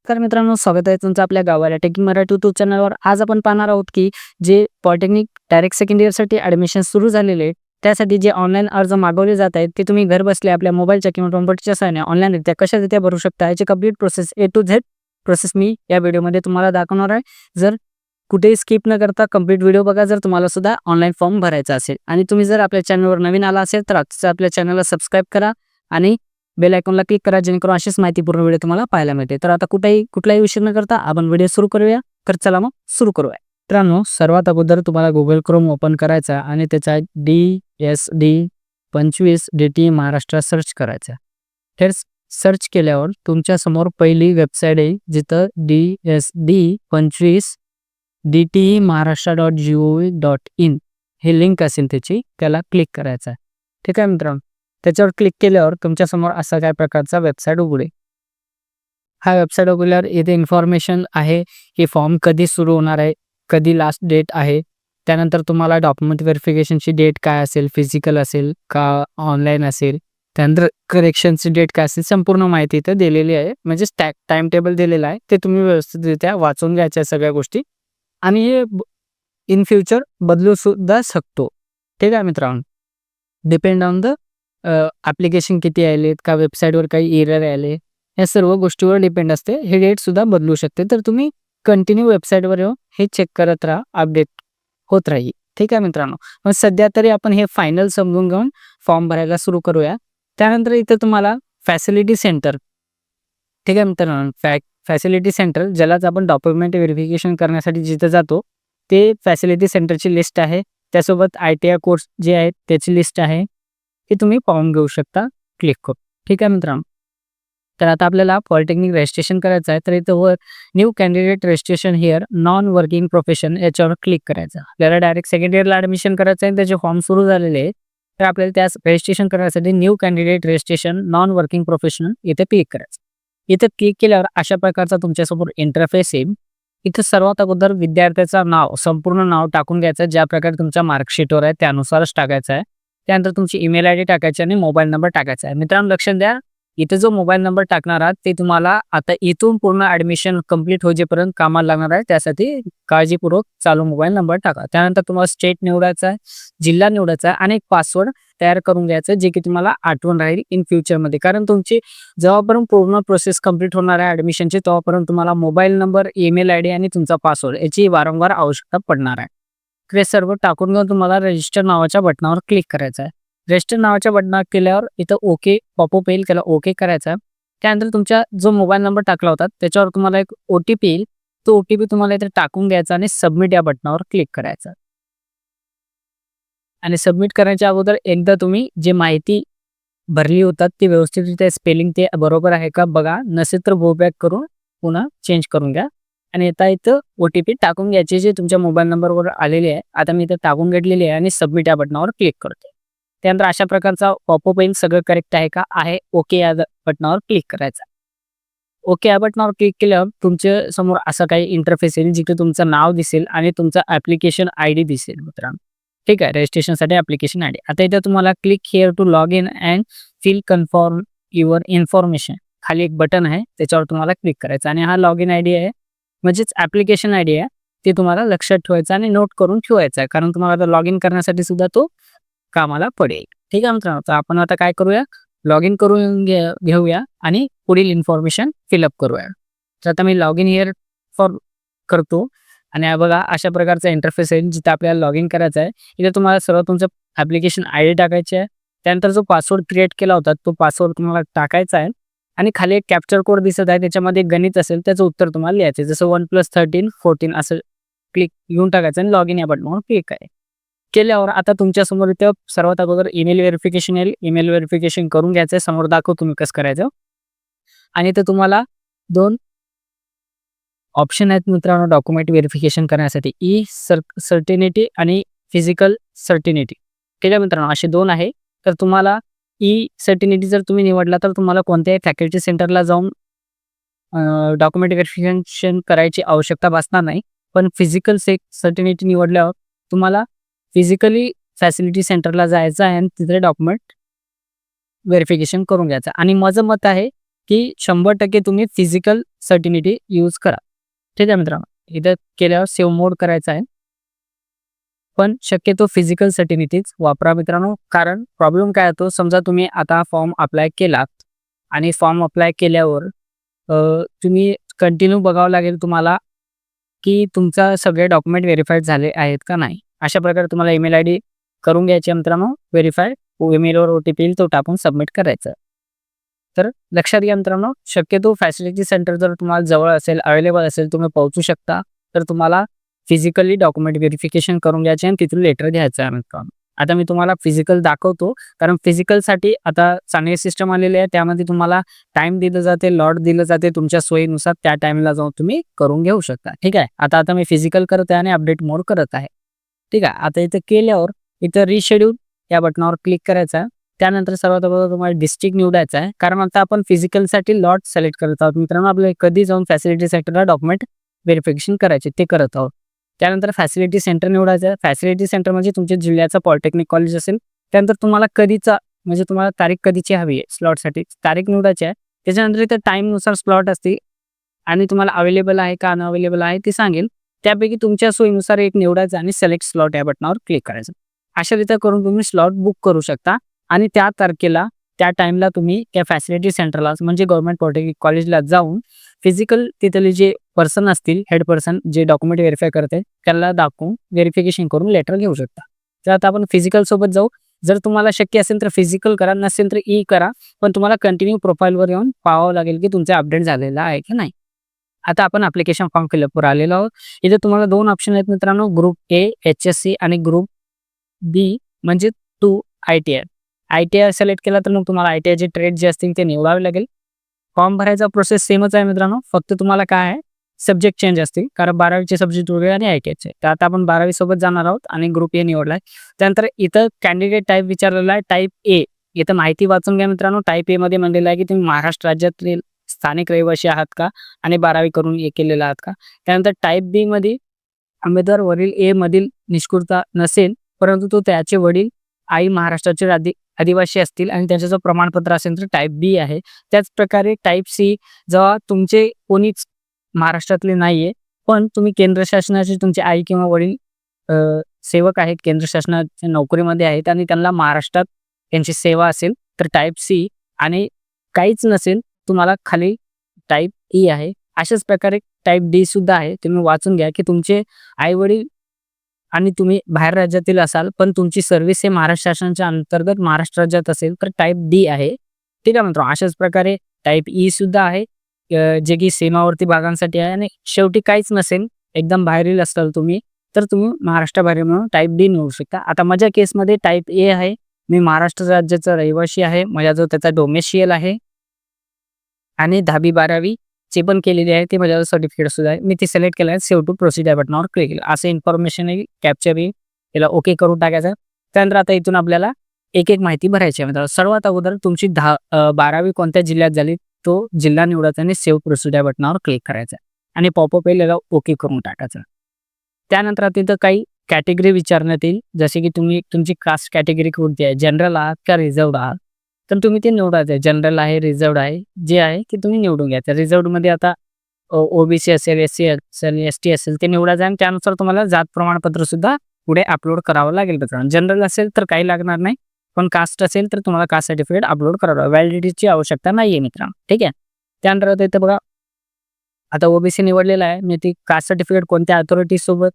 तर मित्रांनो, स्वागत आहे तुमचं आपल्या गावाला टेकिंग मराठी यूट्यूब चॅनलवर. आज आपण पाहणार आहोत की जे पॉलिटेक्निक डायरेक्ट सेकंड इयरसाठी ॲडमिशन सुरू झालेले आहे, त्यासाठी जे ऑनलाईन अर्ज मागवले जात आहेत, ते तुम्ही घर बसल्या आपल्या मोबाईलच्या किंवा कॉम्प्युटरच्या सहाय्याने ऑनलाईनरित्या कशारित्या भरू शकता, याची complete process A to Z process मी या व्हिडिओमध्ये तुम्हाला दाखवणार आहे. जर कुठेही स्किप न करता कंप्लीट व्हिडिओ बघा, जर तुम्हाला सुद्धा ऑनलाईन फॉर्म भरायचा असेल. आणि तुम्ही जर आपल्या चॅनलवर नवीन आला असेल तर आजच्या आपल्या चॅनलला सबस्क्राईब करा आणि बेल आयकॉनला क्लिक करा, जेणेकरून अशीच माहितीपूर्ण व्हिडिओ तुम्हाला पाहायला मिळते. तर आता कुठलाही उशीर न करता आपण व्हिडिओ सुरू करूया. तर चला मग सुरू करूया. मित्रांनो, सर्वात अगोदर तुम्हाला गुगल क्रोम ओपन करायचा आणि त्याचा DSD25 DT महाराष्ट्र सर्च करायचा. तर सर्च केल्यावर तुमच्या समोर पहिली वेबसाईट आहे, जिथं DSD25 DTMaharashtra.gov.in हे लिंक असेल त्याला क्लिक करायचं. ठीक आहे मित्रांनो, त्याच्यावर क्लिक केल्यावर तुमच्यासमोर असा काय प्रकारचा वेबसाईट उघडेल. हा वेबसाईट उघडल्यावर इथे इन्फॉर्मेशन आहे की फॉर्म कधी सुरू होणार आहे, कधी लास्ट डेट आहे. त्यानंतर तुम्हाला डॉक्युमेंट व्हेरिफिकेशनची डेट काय असेल, फिजिकल असेल का ऑनलाईन असेल, त्यानंतर करेक्शनची डेट काय असेल, संपूर्ण माहिती इथं दिलेली आहे. म्हणजे टाइम टेबल दिलेला आहे, ते तुम्ही व्यवस्थितरित्या वाचून घ्यायच्या सगळ्या गोष्टी. आणि हे इन फ्युचर बदलू सुद्धा शकतो. ठीक आहे मित्रांनो, डिपेंड ऑन द ॲप्लिकेशन किती आलेत का, वेबसाईटवर काही एरर आले, या सर्व गोष्टीवर डिपेंड असते. हे डेट सुद्धा बदलू शकते. तर तुम्ही कंटिन्यू वेबसाईटवर येऊन हे चेक करत राहा, अपडेट होत राहील. ठीक आहे मित्रांनो, मग सध्या तरी आपण हे फायनल समजून घेऊन फॉर्म भरायला सुरू करूया. त्यानंतर इथं तुम्हाला फॅसिलिटी सेंटर, ठीक आहे मित्रांनो, फॅसिलिटी सेंटर ज्यालाच आपण डॉक्युमेंट व्हेरिफिकेशन करण्यासाठी जिथं जातो, ते फॅसिलिटी सेंटरची लिस्ट आहे. त्यासोबत ITI कोर्स जे आहेत त्याची लिस्ट आहे, ते तुम्ही पाहून घेऊ शकता क्लिक करून. ठीक आहे मित्रांनो, तर आता आपल्याला पॉलिटेक्निक रजिस्ट्रेशन करायचं आहे. तर इथं वर new candidate registration here non working profession याच्यावर क्लिक करायचं. आपल्याला डायरेक्ट सेकंड इयरला ॲडमिशन करायचं आहे, त्याचे फॉर्म सुरू झालेले आहेत. तर आपल्याला त्यास रजिस्ट्रेशन करण्यासाठी new candidate registration non working professional इथे क्लिक करायचं. इथं क्लिक केल्यावर अशा प्रकारचा तुमच्यासमोर इंटरफेस येईल. इथं सर्वात अगोदर विद्यार्थ्याचं नाव, संपूर्ण नाव टाकून घ्यायचं, ज्या प्रकारे तुमच्या मार्कशीटवर आहे त्यानुसारच टाकायचं आहे. त्यानंतर तुमची ईमेल ID टाकायची आणि मोबाईल नंबर टाकायचा आहे. मित्रांनो लक्षात द्या, इथे जो मोबाईल नंबर टाकणार आहात ते तुम्हाला आता इथून पूर्ण ॲडमिशन कंप्लीट होईपर्यंत कामाला लागणार आहे. त्यासाठी काळजीपूर्वक चालू मोबाईल नंबर टाका. त्यानंतर तुम्हाला स्टेट निवडायचा आहे, जिल्हा निवडायचा आहे आणि एक पासवर्ड तयार करून घ्यायचं, जे की तुम्हाला आठवण राहील इन फ्युचरमध्ये. कारण तुमची जेव्हापर्यंत पूर्ण प्रोसेस कंप्लीट होणार आहे ॲडमिशनची, तेव्हापर्यंत तुम्हाला मोबाईल नंबर, ईमेल ID आणि तुमचा पासवर्ड याची वारंवार आवश्यकता पडणार आहे. हे सर्व टाकून घेऊन तुम्हाला रजिस्टर नावाच्या बटनावर क्लिक करायचं आहे. रजिस्टर नावाच्या बटनावर केल्यावर इथं ओके पॉपअप येईल, त्याला ओके करायचा. त्यानंतर तुमचा जो मोबाईल नंबर टाकला होता त्याच्यावर तुम्हाला एक OTP येईल. तो OTP तुम्हाला इथे टाकून घ्यायचा आणि सबमिट या बटनावर क्लिक करायचं. आणि सबमिट करायच्या अगोदर एकदा तुम्ही जे माहिती भरली होतात ती व्यवस्थितरित्या स्पेलिंग ते बरोबर आहे का बघा, नसेल तर गो बॅक करून पुन्हा चेंज करून घ्या. आणि आता इथं OTP टाकून घ्यायची, जे तुमच्या मोबाईल नंबरवर आलेली आहे. आता मी इथं टाकून घेतलेली आहे आणि सबमिट या बटनावर क्लिक करते. त्यानंतर अशा प्रकारचा पॉपअप येईल, सगळं करेक्ट आहे का, आहे, ओके या बटनावर क्लिक करायचा. ओके या बटनावर क्लिक केल्यावर तुमच्या समोर असं काही इंटरफेस येईल, जिथे तुमचं नाव दिसेल आणि तुमचा ॲप्लिकेशन ID दिसेल मित्रांनो. ठीक आहे, रजिस्ट्रेशनसाठी ॲप्लिकेशन ID. आता इथं तुम्हाला click here to log in and fill confirm your information, खाली एक बटन आहे, त्याच्यावर तुम्हाला क्लिक करायचं. आणि हा लॉग इन ID आहे, म्हणजेच ॲप्लिकेशन ID आहे, ते तुम्हाला लक्षात ठेवायचं आणि नोट करून ठेवायचं आहे. कारण तुम्हाला आता लॉग इन करण्यासाठी सुद्धा तो कामाला पडेल. ठीक आहे मित्रांनो, तर आपण आता काय करूया, लॉग इन करून घेऊया आणि पुढील इन्फॉर्मेशन फिलअप करूया. तर आता मी लॉग इन हिअर फॉर करतो आणि बघा अशा प्रकारचा इंटरफेस येईल, जिथे आपल्याला लॉग इन करायचं आहे. इथे तुम्हाला सर्व तुमचं ॲप्लिकेशन ID टाकायचे आहे. त्यानंतर जो पासवर्ड क्रिएट केला होता तो पासवर्ड तुम्हाला टाकायचा आहे. आणि खाली एक कॅप्चर कोड दिसत आहे, त्याच्यामध्ये गणित असेल, त्याचं उत्तर तुम्हाला लिहायचं, जसं 1+13 14 असं क्लिक घेऊन टाकायचं आणि लॉग इन या बटनावर क्लिक आहे. केल्यावर आता तुमच्यासमोर इथं सर्वात अगोदर ईमेल व्हेरिफिकेशन येईल. ईमेल व्हेरिफिकेशन करून घ्यायचं आहे. समोर दाखवतो तुम्ही कसं करायचं. आणि इथं तुम्हाला 2 ऑप्शन आहेत मित्रांनो डॉक्युमेंट व्हेरिफिकेशन करण्यासाठी, सर्टिनिटी आणि फिजिकल सर्टिनिटी. ठीक आहे मित्रांनो, असे 2 आहे. तर तुम्हाला सर्टिनिटी जर तुम्ही निवडला तर तुम्हाला कोणत्याही फॅकल्टी सेंटरला जाऊन डॉक्युमेंट व्हेरिफिकेशन करायची आवश्यकता भासणार नाही. पण फिजिकल सर्टिनिटी निवडल्यावर तुम्हाला फिजिकली फॅसिलिटी सेंटरला जायचं आहे आणि तिथे डॉक्युमेंट व्हेरिफिकेशन करून घ्यायचं. आणि माझं मत आहे की 100% तुम्ही फिजिकल सर्टिनिटी यूज करा. ठीक आहे मित्रांनो. इथं केल्यावर सेव्ह मोड करायचा आहे. पण शक्यतो फिजिकल सर्टिनिटीज वापरा मित्रांनो. कारण प्रॉब्लेम काय होतो, समजा तुम्ही आता फॉर्म अप्लाय केलात आणि फॉर्म अप्लाय केल्यावर तुम्ही कंटिन्यू बघावं लागेल तुम्हाला, की तुमचा सगळे डॉक्युमेंट व्हेरिफाईड झाले आहेत का नाही. अशा प्रकारे तुम्हाला ईमेल आयडी करून घ्यायची आहे मित्रांनो व्हेरिफाय. ईमेलवर OTP येईल तो टाकून सबमिट करायचं. तर लक्षात घ्या मित्रांनो, शक्यतो फॅसिलिटी सेंटर जर तुम्हाला जवळ असेल, अवेलेबल असेल, तुम्ही पोहोचू शकता. तर तुम्हाला फिजिकली डॉक्युमेंट व्हेरिफिकेशन करून घ्यायचे आणि तिथून लेटर घ्यायचं आहे मित्रांनो. आता मी तुम्हाला फिजिकल दाखवतो, कारण फिजिकलसाठी आता चांगली सिस्टम आलेली आहे. त्यामध्ये तुम्हाला टाईम दिलं जाते, लॉट दिलं जाते. तुमच्या सोयीनुसार त्या टाईमला जाऊन तुम्ही करून घेऊ शकता. ठीक आहे. आता मी फिजिकल करत आहे आणि अपडेट मोड करत आहे. ठीक आहे. आता इथं केल्यावर इथं रिशेड्यूल या बटनावर क्लिक करायचं आहे. त्यानंतर सर्वात अगोदर तुम्हाला डिस्ट्रिक्ट निवडायचा आहे. कारण आता आपण फिजिकलसाठी लॉट सिलेक्ट करत आहोत मित्रांनो. आपल्याला कधी जाऊन फॅसिलिटी सेंटरला डॉक्युमेंट व्हेरिफिकेशन करायचे ते करत आहोत. त्यानंतर फॅसिलिटी सेंटर निवडायचं आहे. फॅसिलिटी सेंटर म्हणजे तुमच्या जिल्ह्याचं पॉलिटेक्निक कॉलेज असेल. त्यानंतर तुम्हाला कधीचा म्हणजे तुम्हाला तारीख कधीची हवी आहे स्लॉटसाठी तारीख निवडायची आहे. त्याच्यानंतर इथं टाईमनुसार स्लॉट असते आणि तुम्हाला अवेलेबल आहे का अनअवेलेबल आहे ते सांगेल. त्यापैकी तुमच्या सोयीनुसार एक निवडायचं आणि सिलेक्ट स्लॉट या बटनावर क्लिक करायचं. अशा रीत्या करून तुम्ही स्लॉट बुक करू शकता आणि त्या तारखेला त्या टाईमला तुम्ही त्या फॅसिलिटी सेंटरला म्हणजे गव्हर्नमेंट पॉलिटेक्निक कॉलेजला जाऊन फिजिकल तिथले जे पर्सन असतील, हेड पर्सन जे डॉक्युमेंट व्हेरीफाय करते त्याला दाखवून व्हेरिफिकेशन करून लेटर घेऊ शकता. तर आता आपण फिजिकल सोबत जाऊ. जर तुम्हाला शक्य असेल तर फिजिकल करा, नसेल तर करा. पण तुम्हाला कंटिन्यू प्रोफाईलवर येऊन पाहावं लागेल की तुमचं अपडेट झालेलं आहे की नाही. आता आपण ॲप्लिकेशन फॉर्म फिलअपवर आलेलो आहोत. इथे तुम्हाला 2 ऑप्शन आहेत मित्रांनो, ग्रुप ए HSC आणि ग्रुप बी म्हणजे 2 ITI. ITI सिलेक्ट केला तर मग तुम्हाला ITIचे ट्रेड जे असतील ते निवडावे लागेल. फॉर्म भरायचा प्रोसेस सेमच आहे मित्रांनो. फक्त तुम्हाला काय आहे सब्जेक्ट चेंज असतील, कारण 12वीचे सब्जेक्ट वेगळे आणि ITIचे. तर आता आपण 12वी सोबत जाणार आहोत आणि ग्रुप ए निवडलाय. त्यानंतर इथं कॅन्डिडेट टाईप विचारलेला आहे टाईप ए. इथं माहिती वाचून घ्या मित्रांनो. टाईप ए मध्ये म्हणलेलं आहे की तुम्ही महाराष्ट्र राज्यातील स्थानिक रहिवासी आहात का आणि 12वी करून केलेला आहात का. त्यानंतर टाईप बी मध्ये उमेदवार वरील ए मधील निष्कुळता नसेल, परंतु तो त्याचे वडील आई महाराष्ट्राचे आदिवासी असतील आणि त्यांचं जर प्रमाणपत्र असेल तर टाईप बी आहे. त्याच प्रकारे टाईप सी जेव्हा तुमचे कोणीच महाराष्ट्रातले नाहीये, पण तुम्ही केंद्र शासनाचे तुमचे आई किंवा वडील सेवक आहेत, केंद्र शासनाच्या नोकरीमध्ये आहेत आणि त्यांना महाराष्ट्रात त्यांची सेवा असेल तर टाईप सी आणि काहीच नसेल तुम्हाला खाली टाईप ई आहे. अशाच प्रकारे टाईप डी सुद्धा आहे. तुम्ही वाचून घ्या की तुमचे आई वडील आणि तुम्ही बाहेर राज्यातील असाल पण तुमची सर्व्हिस हे महाराष्ट्र शासनाच्या अंतर्गत महाराष्ट्र राज्यात असेल तर टाईप डी आहे. ठीक आहे मित्रांनो. अशाच प्रकारे टाईप ई सुद्धा आहे, जे की सीमावर्ती भागांसाठी आहे. आणि शेवटी काहीच नसेल, एकदम बाहेरील असाल तुम्ही तर तुम्ही महाराष्ट्राबाहेर म्हणून टाईप डी निवडू शकता. आता माझ्या केसमध्ये टाईप ए आहे. मी महाराष्ट्र राज्याचा रहिवासी आहे. माझ्याजवळ त्याचा डोमेशियल आहे आणि 10वी-12वी जे पण केलेली आहे ते माझ्यावर सर्टिफिकेट सुद्धा आहे. मी ते सिलेक्ट केलं आहे. सेव्ह टू प्रोसीड या बटनावर क्लिक केलं. असं इन्फॉर्मेशन येईल, कॅप्चर येईल, त्याला ओके करून टाकायचं. त्यानंतर आता इथून आपल्याला एक माहिती भरायची आहे मित्रांनो. सर्वात अगोदर तुमची 12वी कोणत्या जिल्ह्यात झाली तो जिल्हा निवडायचा आणि सेव्ह प्रोसीड या बटनावर क्लिक करायचं आणि पॉपअप येईल, याला ओके करून टाकायचं. त्यानंतर तिथं काही कॅटेगरी विचारण्यात येईल, जसे की तुमची कास्ट कॅटेगरी कोणती आहे, जनरल आहात का रिझर्व्ड आहात. तर तुम्ही ते निवडायचं आहे. जनरल आहे, रिझर्व्ड आहे, जे आहे की तुम्ही निवडून घ्यायचं. रिझर्व्डमध्ये आता OBC असेल, SC असेल, ST असेल ते निवडायचं आणि त्यानुसार तुम्हाला जात प्रमाणपत्र सुद्धा पुढे अपलोड करावं लागेल मित्रांनो. जनरल असेल तर काही लागणार नाही, पण कास्ट असेल तर तुम्हाला कास्ट सर्टिफिकेट अपलोड करावं लागेल. व्हॅलिडिटीची आवश्यकता नाही आहे मित्रांनो. ठीक आहे. त्यानंतर इथं बघा, आता OBC निवडलेला आहे. मी ती कास्ट सर्टिफिकेट कोणत्या अथॉरिटीसोबत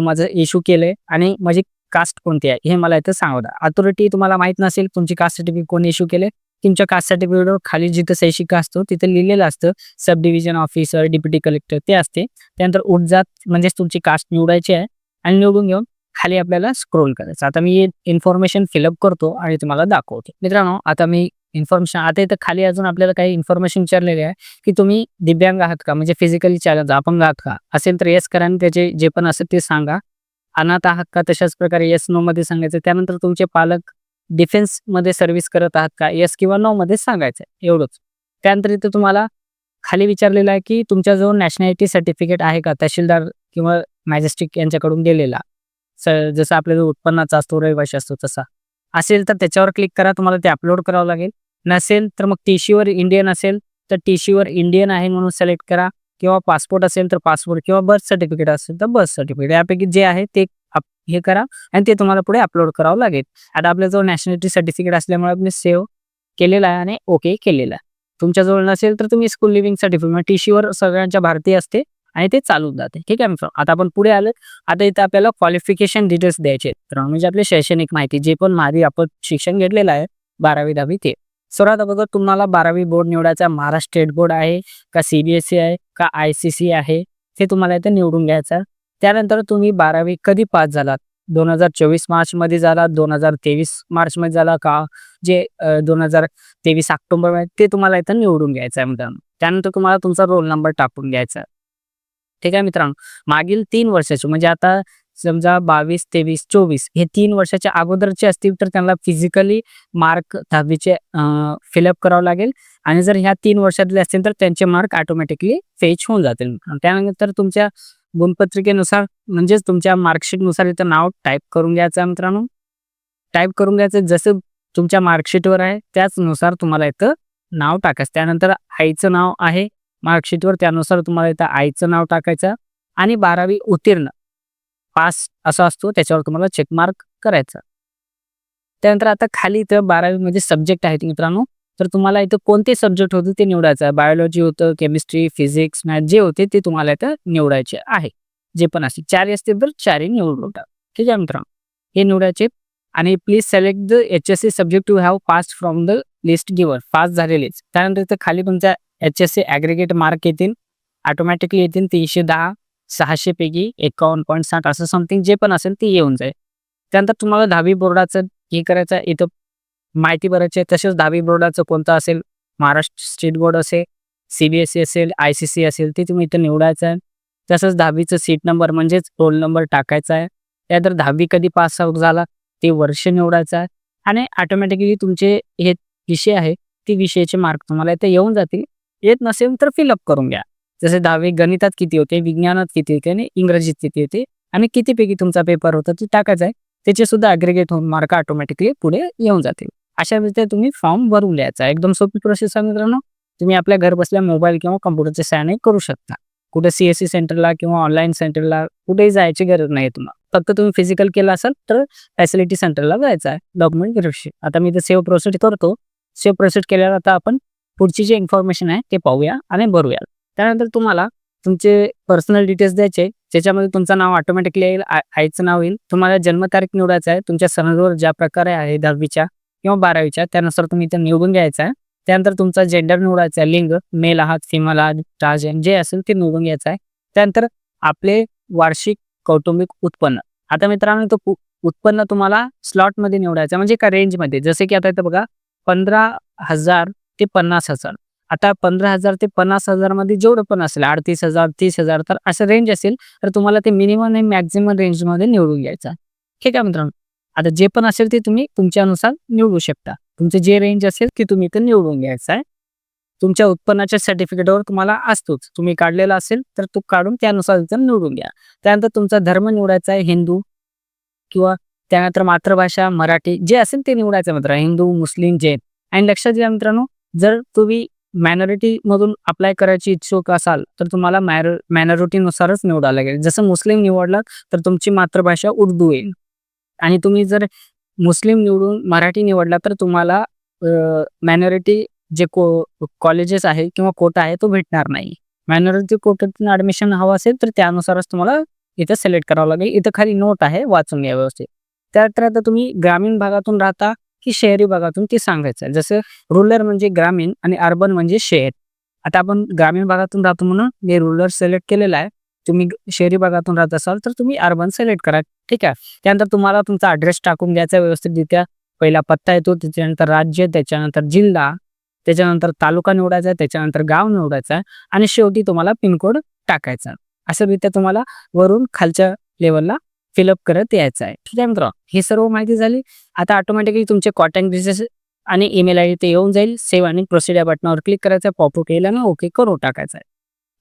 माझं इश्यू केलंय आणि माझी कास्ट कोणती आहे हे मला इथं सांगू द्या. अथॉरिटी तुम्हाला माहित नसेल तुमची कास्ट सर्टिफिकेट कोणी इश्यू केले, तुमच्या कास्ट सर्टिफिकेटवर खाली जिथं सही शिक्का असतो तिथे लिहिलेलं असतं सब डिव्हिजन ऑफिसर, डेप्युटी कलेक्टर ते असते. त्यानंतर उपजात म्हणजेच तुमची कास्ट निवडायची आहे आणि निवडून घेऊन खाली आपल्याला स्क्रोल करायचं. आता मी इन्फॉर्मेशन फिलअप करतो आणि तुम्हाला दाखवतो. मित्रांनो आता मी इन्फॉर्मेशन आता इथं खाली अजून आपल्याला काही इन्फॉर्मेशन विचारलेली आहे की तुम्ही दिव्यांग आहात का, म्हणजे फिजिकली चॅलेंज अपंग आहात का. असेल तर येस करा आणि त्याचे जे पण असेल ते सांगा. अनाथ आहात का, तशाच प्रकारे येस नो मध्ये सांगायचं. त्यानंतर तुमचे पालक डिफेन्स मध्ये सर्व्हिस करत आहात का, येस किंवा नो मध्ये सांगायचं एवढंच. त्यानंतर इथं तुम्हाला खाली विचारलेलं आहे की तुमच्याजवळ नॅशनॅलिटी सर्टिफिकेट आहे का, तहसीलदार किंवा मॅजेस्टिक यांच्याकडून दिलेला, जसं आपल्याला उत्पन्नाचा असतो, रहिवासी असतो तसा. असेल तर त्याच्यावर क्लिक करा, तुम्हाला ते अपलोड करावं लागेल. नसेल तर मग TC वर इंडियन असेल तर टीसीवर इंडियन आहे म्हणून सिलेक्ट करा, किंवा पासपोर्ट असेल तर पासपोर्ट, किंवा बर्थ सर्टिफिकेट असेल तर बर्थ सर्टिफिकेट, यापैकी जे आहे ते हे करा आणि ते तुम्हाला पुढे अपलोड करावं लागेल. आता आपल्याजवळ नॅशनॅलिटी सर्टिफिकेट असल्यामुळे आपण सेव्ह केलेला आहे आणि ओके केलेला आहे. तुमच्याजवळ नसेल तर तुम्ही स्कूल लिव्हिंग सर्टिफिकेट टीसीवर सगळ्यांच्या भारतीय असते आणि ते चालून जाते. ठीक आहे मित्रांनो. आता आपण पुढे आलो. आता इथं आपल्याला क्वालिफिकेशन डिटेल्स द्यायचे आहेत. म्हणजे आपली शैक्षणिक माहिती, जे पण मागे आपण शिक्षण घेतलेलं आहे 12वी 10वी ते. सर्वात अगोदर तुम्हाला 12वी बोर्ड निवडायचा. महाराष्ट्र स्टेट बोर्ड आहे का सीबीएसई आहे का आयसीसी आहे, ते तुम्हाला इथं निवडून घ्यायचं. त्यानंतर तुम्ही 12वी कधी पास झालात, 2024 मार्चमध्ये झाला, 2023 मार्चमध्ये झाला का, जे 2023 ऑक्टोबरमध्ये, ते तुम्हाला इथं निवडून घ्यायचं आहे मित्रांनो. त्यानंतर तुम्हाला तुमचा रोल नंबर टाकून घ्यायचा. ठीक आहे मित्रांनो. मागील 3 वर्षाचे, म्हणजे आता समजा 22, 23, 24 हे 3 वर्षाच्या अगोदरचे असतील तर त्यांना फिजिकली मार्क 10वीचे फिलअप करावं लागेल, आणि जर ह्या 3 वर्षातले असतील तर त्यांचे मार्क ऑटोमॅटिकली फेच होऊन जातील. त्यानंतर तुमच्या गुणपत्रिकेनुसार, म्हणजेच तुमच्या मार्कशीटनुसार इथं नाव टाइप करून घ्यायचं आहे मित्रांनो. टाइप करून घ्यायचं, जसं तुमच्या मार्कशीटवर आहे त्याचनुसार तुम्हाला इथं नाव टाकायचं. त्यानंतर आईचं नाव आहे मार्कशीटवर, त्यानुसार तुम्हाला इथं आईचं नाव टाकायचं, आणि 12वी उत्तीर्ण पास असा असतो त्याच्यावर तुम्हाला चेक मार्क करायचा. त्यानंतर आता खाली इथं 12वी मध्ये सब्जेक्ट आहेत मित्रांनो, तर तुम्हाला इथं कोणते सब्जेक्ट होते ते निवडायचं आहे. बायोलॉजी होतं, केमिस्ट्री, फिजिक्स, मॅथ जे होते ते तुम्हाला इथं निवडायचे आहे. जे पण असतील 4 असतील तर 4 निवडून टाका. ठीक आहे मित्रांनो. हे निवडायचे, आणि please select the HSC subject to have pass from the list given. Pass झालेलेच. त्यानंतर इथं खाली तुमच्या एचएससी ॲग्रिगेट मार्क येतील, ऑटोमॅटिकली येतील 310, 600 पैकी 51.60 असं समथिंग जे पण असेल ते येऊन जाईल. त्यानंतर तुम्हाला 10वी बोर्डाचं हे करायचं आहे, इथं माहिती भरायची आहे. तसेच 10वी बोर्डाचं कोणतं असेल, महाराष्ट्र स्टेट बोर्ड असेल, सीबीएसई असेल, आयसीसी असेल, ते तुम्ही इथं निवडायचं आहे. तसंच 10वीचं सीट नंबर म्हणजेच रोल नंबर टाकायचा आहे. त्यानंतर 10वी कधी पास आउट झाला ते वर्ष निवडायचं आहे, आणि ऑटोमॅटिकली तुमचे हे विषय आहे ते विषयाचे मार्क तुम्हाला इथे येऊन जातील. येत नसेल तर फिलअप करून घ्या. जसे 10वी गणितात किती होते, विज्ञानात किती होते, आणि इंग्रजीत किती होते, आणि कितीपैकी तुमचा पेपर होता ते टाकायचं आहे. त्याचे सुद्धा ॲग्रिगेट होऊन मार्क ऑटोमॅटिकली पुढे येऊन जातील. अशा रीतीने तुम्ही फॉर्म भरून द्यायचा. एकदम सोपी प्रोसेस आहे मित्रांनो. तुम्ही आपल्या घर बसल्या मोबाईल किंवा कॉम्प्युटरच्या सहाय्याने करू शकता. कुठे सीएससी सेंटरला किंवा ऑनलाईन सेंटरला कुठेही जायची गरज नाही तुम्हाला. फक्त तुम्ही फिजिकल केलं असाल तर फॅसिलिटी सेंटरला जायचं आहे डॉक्युमेंट व्हेरिफिकेशन. आता मी इथे सेव्ह प्रोसेस करतो. सेव्ह प्रोसेस केल्यावर आता आपण पुढची जी इन्फॉर्मेशन आहे ते पाहूया आणि भरूया. त्यानंतर तुम्हाला तुमचे पर्सनल डिटेल्स द्यायचे, ज्याच्यामध्ये तुमचं नाव ऑटोमॅटिकली येईल, आईचं नाव येईल, तुम्हाला जन्मतारीख निवडायचं आहे, तुमच्या सणावर ज्या प्रकारे आहे 10वीच्या किंवा 12वीच्या त्यानुसार तुम्ही इथे निवडून घ्यायचं आहे. त्यानंतर तुमचा जेंडर निवडायचा आहे, लिंग मेल आहात, फिमेल आहात, ट्रान्सजेंडर जे असेल ते निवडून घ्यायचं आहे. त्यानंतर आपले वार्षिक कौटुंबिक उत्पन्न. आता मित्रांनो तो उत्पन्न तुम्हाला स्लॉटमध्ये निवडायचं, म्हणजे एका रेंजमध्ये. जसे की आता इथं बघा 15,000 ते 50,000. आता 15,000 ते 50,000 मध्ये जेवढं पण असेल 38,000, 30,000, तर असं रेंज असेल तर तुम्हाला ते मिनिमम आणि मॅक्झिमम रेंजमध्ये निवडून घ्यायचं. ठीक आहे मित्रांनो. आता जे पण असेल ते तुम्ही तुमच्यानुसार निवडू शकता. तुमचे जे रेंज असेल ते तुम्ही इथं निवडून घ्यायचं आहे. तुमच्या उत्पन्नाच्या सर्टिफिकेटवर तुम्हाला असतोच. तुम्ही काढलेला असेल तर तो काढून त्यानुसार इथं निवडून घ्या. त्यानंतर तुमचा धर्म निवडायचा आहे, हिंदू, किंवा त्यानंतर मातृभाषा मराठी जे असेल ते निवडायचं मित्र, हिंदू, मुस्लिम, जैन. आणि लक्षात घ्या मित्रांनो, जर तुम्ही मायनॉरिटी मधून अप्लाय करायची इच्छुक असाल तर तुम्हाला मायनॉरिटीनुसारच निवडावं लागेल. जसं मुस्लिम निवडलात तर तुमची मातृभाषा उर्दू येईल, आणि तुम्ही जर मुस्लिम निवडून मराठी निवडला तर तुम्हाला मायनॉरिटी जे कॉलेजेस आहे किंवा कोटा आहे तो भेटणार नाही. मायनॉरिटी कोट्यातून ॲडमिशन हवं असेल तर त्यानुसारच तुम्हाला इथं सिलेक्ट करावं लागेल. इथं खाली नोट आहे, वाचून घ्या व्यवस्थित. त्यानंतर आता तुम्ही ग्रामीण भागातून राहता की शहरी भागातून ते सांगायचं आहे. जसं रुरल म्हणजे ग्रामीण आणि अर्बन म्हणजे शहर. आता आपण ग्रामीण भागातून राहतो म्हणून मी रुरल सिलेक्ट केलेला आहे. तुम्ही शहरी भागातून राहत असाल तर तुम्ही अर्बन सिलेक्ट करा. ठीक आहे. त्यानंतर तुम्हाला तुमचा ॲड्रेस टाकून द्यायचा व्यवस्थितरित्या. पहिला पत्ता येतो, त्याच्यानंतर राज्य, त्याच्यानंतर जिल्हा, त्याच्यानंतर तालुका निवडायचा, त्याच्यानंतर गाव निवडायचा, आणि शेवटी तुम्हाला पिनकोड टाकायचा. अशा रीत्या तुम्हाला वरून खालच्या लेवलला फिलअप करत यायचं आहे. ठीक आहे मित्रांनो. ही सर्व माहिती झाली. आता ऑटोमॅटिकली तुमचे कॉन्टॅक्ट डिटेल्स आणि ईमेल आयडी ते येऊन जाईल. सेव्ह आणि प्रोसीड या बटनावर क्लिक करायचं, पॉपअप केल्यानं ओके करून टाकायचं आहे.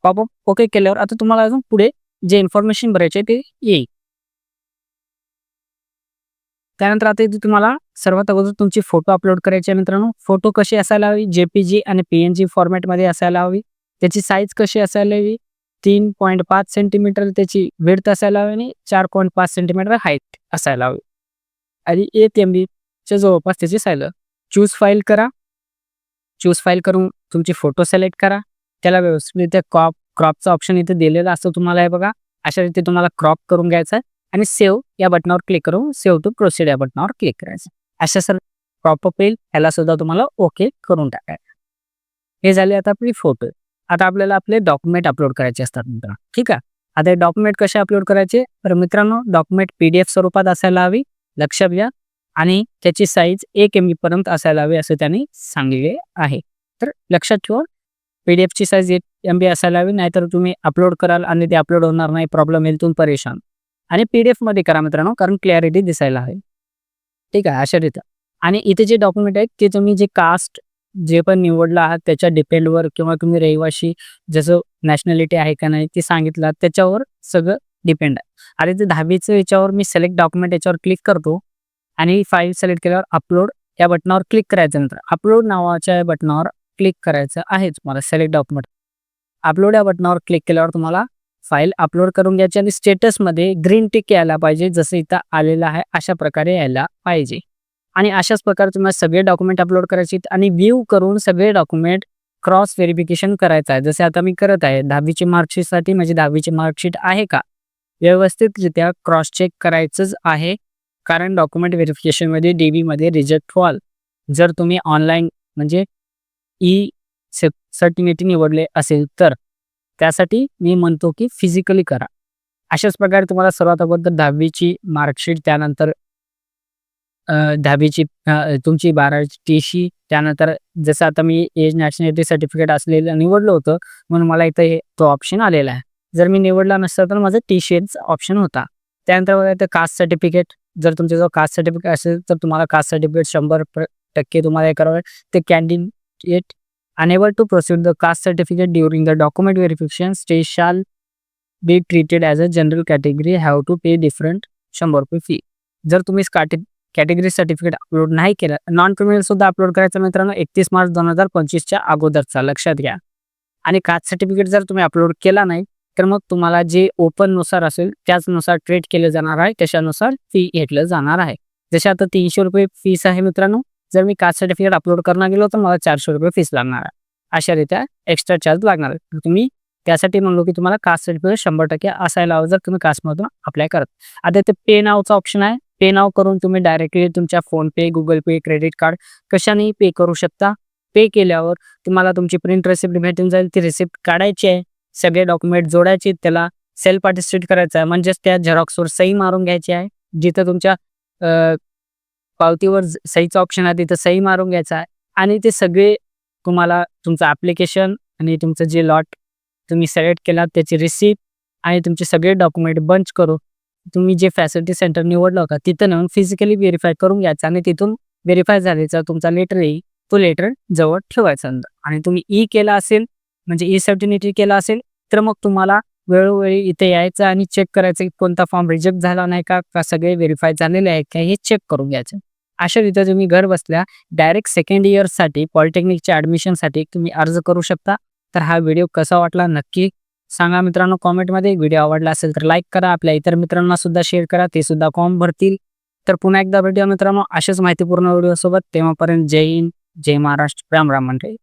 पॉपअप ओके केल्यावर आता तुम्हाला अजून पुढे जे इन्फॉर्मेशन भरायचे ते येईल. त्यानंतर आता इथे तुम्हाला सर्वात अगोदर तुमची फोटो अपलोड करायची आहे मित्रांनो. फोटो कशी असायला हवी? JPG आणि PNG फॉर्मॅटमध्ये असायला हवी. त्याची साईज कशी असायला हवी? 3.5 सेंटीमीटर त्याची विड्थ असायला हवी आणि 4.5 सेंटीमीटर हाईट असायला हवी आणि 8 MBच्या जवळपास त्याची साईज. चूज फाईल करा. चूज फाईल करून तुमची फोटो सिलेक्ट करा. त्याला व्यवस्थित क्रॉपचा ऑप्शन इथे दिलेला असतो तुम्हाला, हे बघा. अशा रीती तुम्हाला क्रॉप करून घ्यायचा आहे आणि सेव्ह या बटनावर क्लिक करून सेव्ह टू प्रोसीड या बटनावर क्लिक करायचं. अशा सर क्रॉपअप येईल, ह्याला सुद्धा तुम्हाला ओके करून टाकायचं. हे झाले आता आपली फोटो. आता आपल्याला आपले डॉक्युमेंट अपलोड करायचे असतात मित्रांनो, ठीक आहे. आता हे डॉक्युमेंट कसे अपलोड करायचे? तर मित्रांनो, डॉक्युमेंट PDF स्वरूपात असायला हवी, लक्षात घ्या. आणि त्याची साईज 1 MB पर्यंत असायला हवी असं त्यांनी सांगितले आहे. तर लक्षात ठेवा, PDFची साईज 1 MB असायला हवी, नाहीतर तुम्ही अपलोड कराल आणि ते अपलोड होणार नाही, प्रॉब्लेम येईल, तुम्ही परेशान. आणि PDF करा मित्रांनो, कारण क्लॅरिटी दिसायला हवी, ठीक आहे, अशा रीती. आणि इथे जे डॉक्युमेंट आहेत ते तुम्ही जे कास्ट जे पण निवडलं आहात त्याच्या डिपेंडवर, किंवा तुम्ही रहिवाशी जसं नॅशनॅलिटी आहे का नाही ते सांगितलं त्याच्यावर सगळं डिपेंड आहे. आणि ते 10वीचं याच्यावर मी सिलेक्ट डॉक्युमेंट याच्यावर क्लिक करतो आणि फाईल सिलेक्ट केल्यावर अपलोड या बटनावर क्लिक करायचं. नंतर अपलोड नावाच्या बटनावर क्लिक करायचं आहे तुम्हाला. सिलेक्ट डॉक्युमेंट, अपलोड या बटनावर क्लिक केल्यावर तुम्हाला फाईल अपलोड करून घ्यायची आणि स्टेटसमध्ये ग्रीन टिक यायला पाहिजे, जसं इथं आलेलं आहे अशा प्रकारे यायला पाहिजे. आणि अशाच प्रकारे तुम्हाला सगळे डॉक्युमेंट अपलोड करायचे आणि व्ह्यू करून सगळे डॉक्युमेंट क्रॉस व्हेरिफिकेशन करायचं आहे. जसे आता मी करत आहे 10वीची मार्कशीटसाठी, म्हणजे 10वीची मार्कशीट आहे का व्यवस्थितरित्या क्रॉस चेक करायचंच आहे. कारण डॉक्युमेंट व्हेरिफिकेशनमध्ये DBमध्ये रिजेक्ट व्हाल जर तुम्ही ऑनलाईन म्हणजे सर्टिफिकेट निवडले असेल तर. त्यासाठी मी म्हणतो की फिजिकली करा. अशाच प्रकारे तुम्हाला सर्वात अगोदर 10वीची मार्कशीट, त्यानंतर 10वीची तुमची 12वीची TC, त्यानंतर जसं आता मी एज नॅशनॅलिटी सर्टिफिकेट असलेलं निवडलं होतं म्हणून मला इथं तो ऑप्शन आलेला आहे. जर मी निवडला नसता तर माझं TCचा ऑप्शन होता. त्यानंतर बघा इथं कास्ट सर्टिफिकेट, जर तुमच्याजवळ कास्ट सर्टिफिकेट असेल तर तुम्हाला कास्ट सर्टिफिकेट 100% तुम्हाला हे करावं. ते candidate enable to proceed the caste certificate during the document verification stage shall be treated as a general category, have to pay different ₹100 fee. जर तुम्ही कॅटेगरी सर्टिफिकेट अपलोड नाही केलं, नॉन क्रिमिनल सुद्धा upload करायचं मित्रांनो 31 मार्च 2025च्या अगोदरचा, लक्षात घ्या. आणि कास्ट सर्टिफिकेट जर तुम्ही अपलोड केला नाही तर मग तुम्हाला जे ओपननुसार असेल त्याचनुसार ट्रीट केलं जाणार आहे, त्याच्यानुसार फी घेतलं जाणार आहे. जसे आता ₹300 फीस आहे मित्रांनो. जर मी कास्ट सर्टिफिकेट अपलोड करणार गेलो तर मला ₹400 फीस लागणार आहे. अशा रीत्या एक्स्ट्रा चार्ज लागणार आहे. तुम्ही त्यासाठी म्हणलो की तुम्हाला कास्ट सर्टिफिकेट 100% असायला हवं जर तुम्ही कास्टमधून अप्लाय करत. आता ते पे नावचा ऑप्शन आहे. पे नाव करून तुम्ही डायरेक्टली तुमच्या फोनपे, गुगल पे, क्रेडिट कार्ड कशानेही पे करू शकता. पे केल्यावर तुम्हाला तुमची प्रिंट रिसिप्ट भेटून जाईल. ती रिसिप्ट काढायची आहे, सगळे डॉक्युमेंट जोडायचे, त्याला सेल्फ अटेस्टेड करायचं आहे, म्हणजेच त्या झेरॉक्सवर सही मारून घ्यायची आहे. जिथं तुमच्या पावतीवर सहीचा ऑप्शन आहे तिथं सही मारून घ्यायचा आहे. आणि ते सगळे तुम्हाला तुमचं ॲप्लिकेशन आणि तुमचं जे लॉट तुम्ही सिलेक्ट केला त्याची रिसिप्ट आणि तुमचे सगळे डॉक्युमेंट बंच करून तुम्ही जे फॅसिलिटी सेंटर निवडलं होतं तिथं नेऊन फिजिकली व्हेरीफाय करून घ्यायचं आणि तिथून व्हेरीफाय झाल्याचा तुमचा लेटर येईल, तो लेटर जवळ ठेवायचा. आणि तुम्ही केला असेल म्हणजे सर्टिफिकेट केला असेल तर मग तुम्हाला वेळोवेळी इथे यायचं आणि चेक करायचं की कोणता फॉर्म रिजेक्ट झाला नाही का सगळे व्हेरीफाय झालेले आहे का हे चेक करून घ्यायचं. अशा रीती तुम्ही घर बसल्या डायरेक्ट सेकंड इयरसाठी पॉलिटेक्निकच्या ॲडमिशनसाठी तुम्ही अर्ज करू शकता. तर हा व्हिडिओ कसा वाटला नक्की सांगा मित्रांनो कॉमेंटमध्ये. व्हिडिओ आवडला असेल तर लाईक करा, आपल्या इतर मित्रांना सुद्धा शेअर करा, ते सुद्धा फॉर्म भरतील. तर पुन्हा एकदा भेटूया मित्रांनो अशाच माहितीपूर्ण व्हिडिओसोबत. तेव्हापर्यंत जय हिंद, जय महाराष्ट्र, राम राम मंडळी.